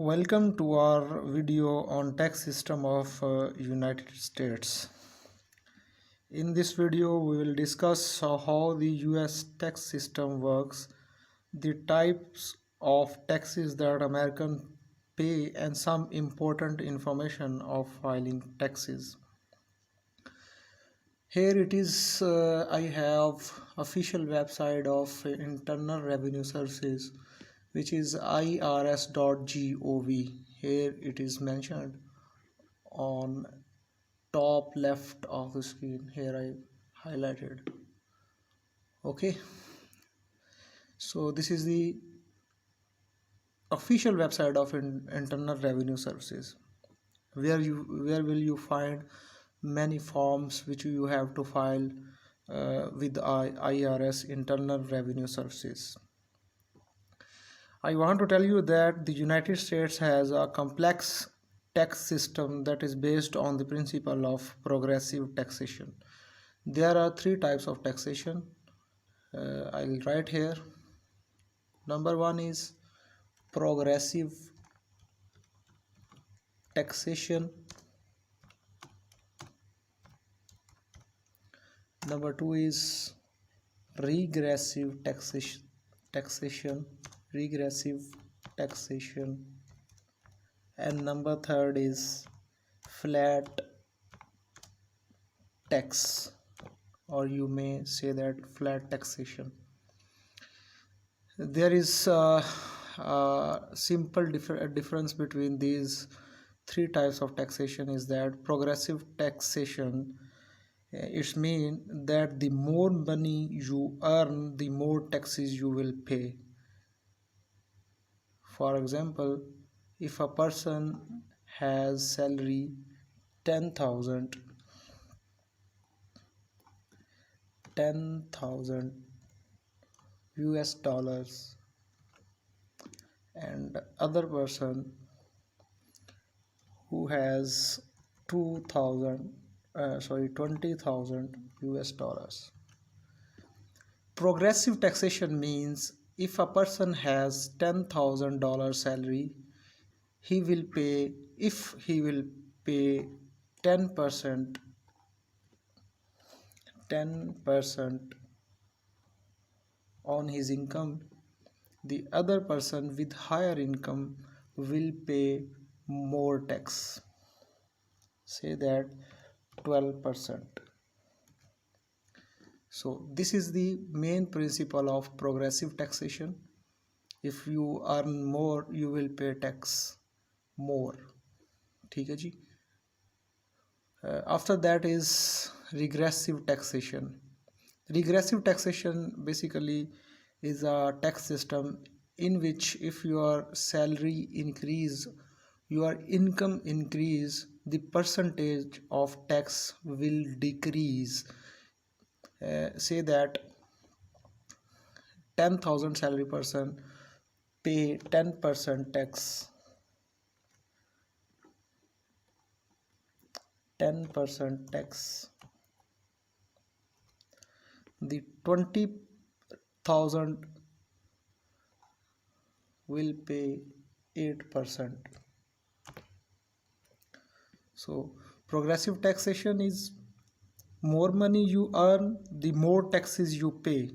Welcome to our video on tax system of United States. In this video we will discuss how the US tax system works, the types of taxes that Americans pay and some important information of filing taxes. Here it is, I have official website of Internal Revenue Services, which is irs.gov. Here it is mentioned on top left of the screen. Here I highlighted. Okay, so this is the official website of Internal Revenue Services, where will you find many forms which you have to file with IRS, Internal Revenue Services. I want to tell you that the United States has a complex tax system that is based on the principle of progressive taxation. There are three types of taxation. I'll write here. Number one is progressive taxation. Number two is regressive taxation, and number third is flat tax, or you may say that flat taxation. There is a simple difference between these three types of taxation is that progressive taxation, it means that the more money you earn, the more taxes you will pay. For example, if a person has salary 10,000 US dollars, and other person who has 20,000 US dollars. Progressive taxation means if a person has $10,000 salary, he will pay 10% on his income. The other person with higher income will pay more tax, say that 12%. So this is the main principle of progressive taxation. If you earn more, you will pay tax more. ठीक है जी. After that is regressive taxation. Regressive taxation basically is a tax system in which if your salary increase, your income increase, the percentage of tax will decrease. Say that 10,000 salary person pay 10% tax. 10% tax. The 20,000 will pay 8%. So progressive taxation is more money you earn, the more taxes you pay,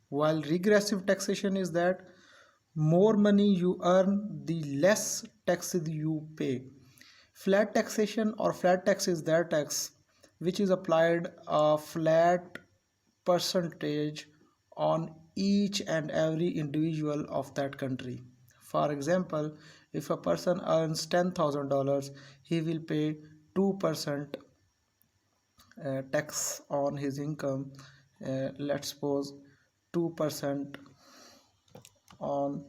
while regressive taxation is that more money you earn, the less taxes you pay. Flat taxation or flat tax is that tax which is applied a flat percentage on each and every individual of that country. For example, if a person earns $10,000, he will pay 2% tax on his income. Let's suppose 2% on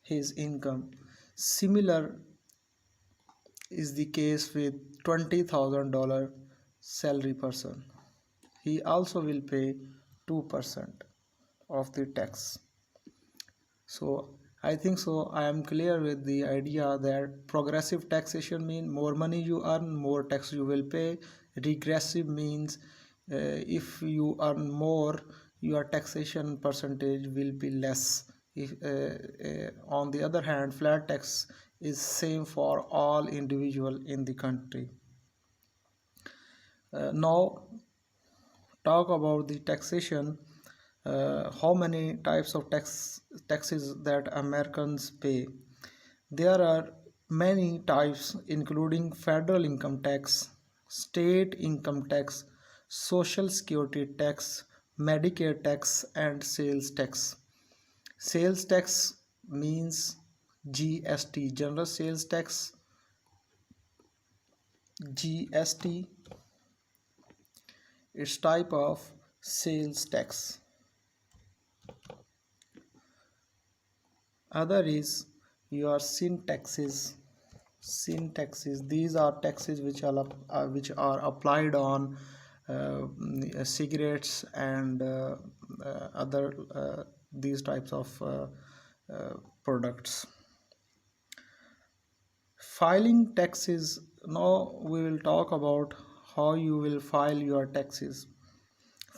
his income. Similar is the case with $20,000 salary person. He also will pay 2% of the tax. So I think so I am clear with the idea that progressive taxation means more money you earn, more tax you will pay. Regressive means if you earn more, your taxation percentage will be less. If on the other hand, flat tax is same for all individual in the country. Now talk about the taxation. How many types of taxes that Americans pay? There are many types, including federal income tax, state income tax, social security tax, Medicare tax, and sales tax. Sales tax means GST, general sales tax. GST is type of sales tax. Other is your sin taxes. Sin taxes, these are taxes which are applied on cigarettes and other these types of products. Filing taxes. Now we will talk about how you will file your taxes.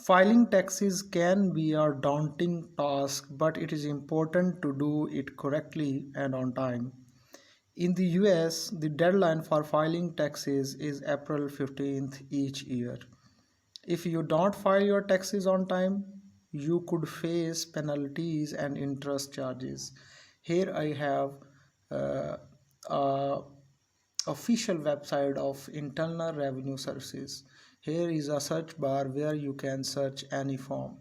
Filing taxes can be a daunting task, but it is important to do it correctly and on time. In the US, the deadline for filing taxes is April 15th each year. If you don't file your taxes on time, you could face penalties and interest charges. Here I have a official website of Internal Revenue Services. Here is a search bar where you can search any form.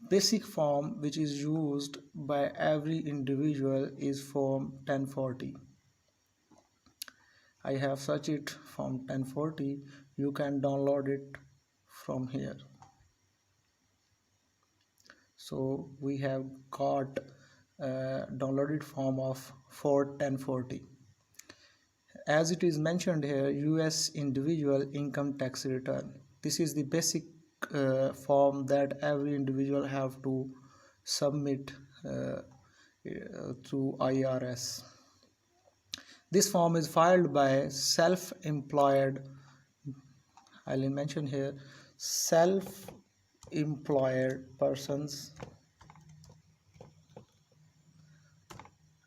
Basic form which is used by every individual is Form 1040. I have searched it from 1040. You can download it from here. So we have got downloaded form of for 1040. As it is mentioned here, US individual income tax return. This is the basic form that every individual have to submit to IRS. This form is filed by self-employed, I'll mention here, self-employed persons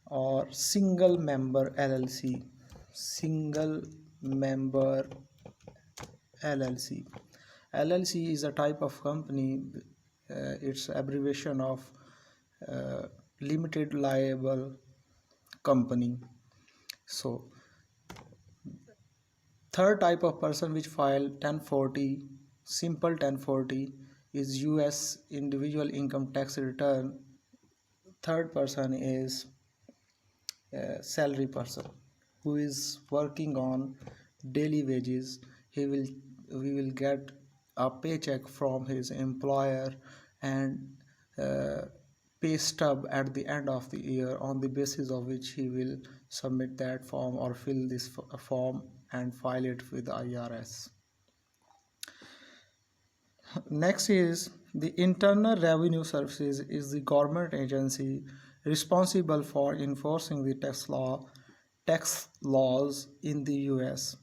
or single member LLC. Single member LLC. LLC is a type of company. It's abbreviation of limited liable company. So third type of person which file 1040, simple 1040, is US individual income tax return. Third person is salary person who is working on daily wages. We will get a paycheck from his employer and pay stub at the end of the year, on the basis of which he will submit that form or fill this form and file it with IRS. Next is the Internal Revenue Services is the government agency responsible for enforcing the tax laws in the US.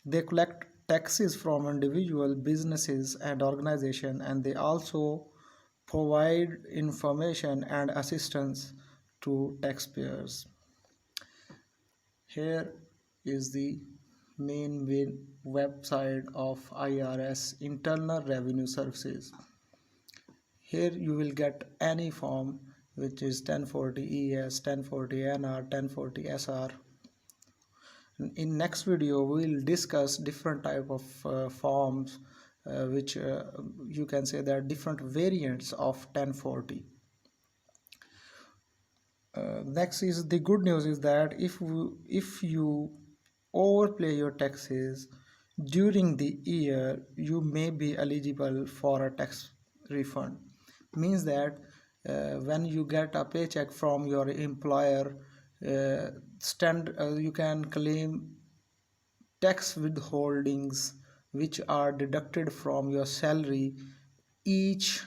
They collect taxes from individual businesses and organizations, and they also provide information and assistance to taxpayers. Here is the main website of IRS, Internal Revenue Services. Here you will get any form which is 1040 ES, 1040 NR, 1040 SR. In next video we will discuss different type of forms which you can say there are different variants of 1040. Next is the good news is that if you overpay your taxes during the year, you may be eligible for a tax refund. Means that when you get a paycheck from your employer, you can claim tax withholdings which are deducted from your salary each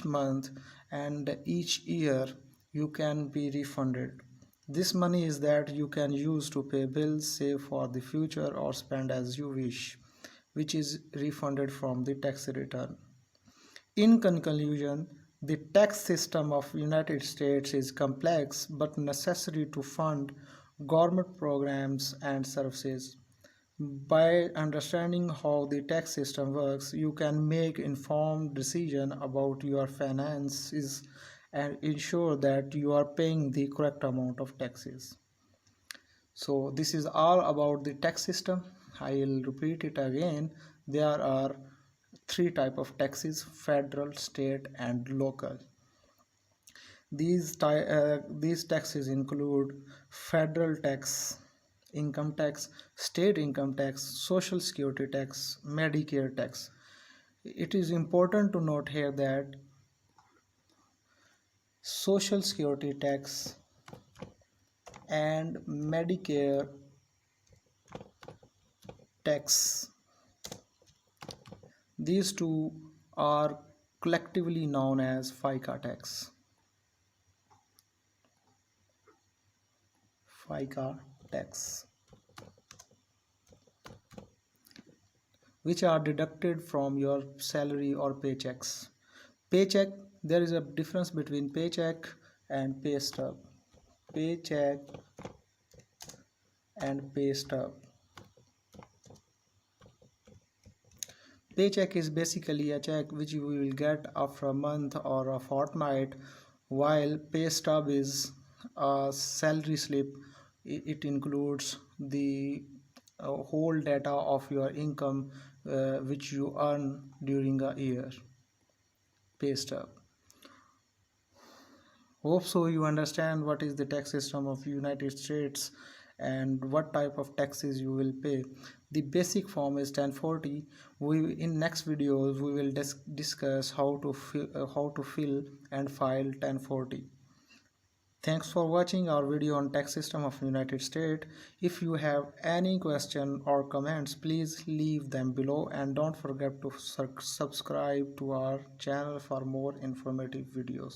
month, and each year you can be refunded. This money is that you can use to pay bills, save for the future, or spend as you wish, which is refunded from the tax return. In conclusion, the tax system of United States is complex but necessary to fund government programs and services. By understanding how the tax system works, you can make informed decision about your finances and ensure that you are paying the correct amount of taxes. So this is all about the tax system. I will repeat it again. There are three type of taxes: federal, state, and local. These taxes include federal tax, income tax, state income tax, social security tax, Medicare tax. It is important to note here that social security tax and Medicare tax, these two are collectively known as FICA tax. FICA tax, which are deducted from your salary or paychecks. Paycheck, there is a difference between paycheck and pay stub. Paycheck and pay stub. Paycheck is basically a check which you will get after a month or a fortnight, while pay stub is a salary slip. It includes the whole data of your income which you earn during a year. Pay stub. Hope so you understand what is the tax system of United States and what type of taxes you will pay. The basic form is 1040. We in next videos we will discuss how to fill and file 1040. Thanks for watching our video on tax system of United States. If you have any question or comments, please leave them below and don't forget to subscribe to our channel for more informative videos.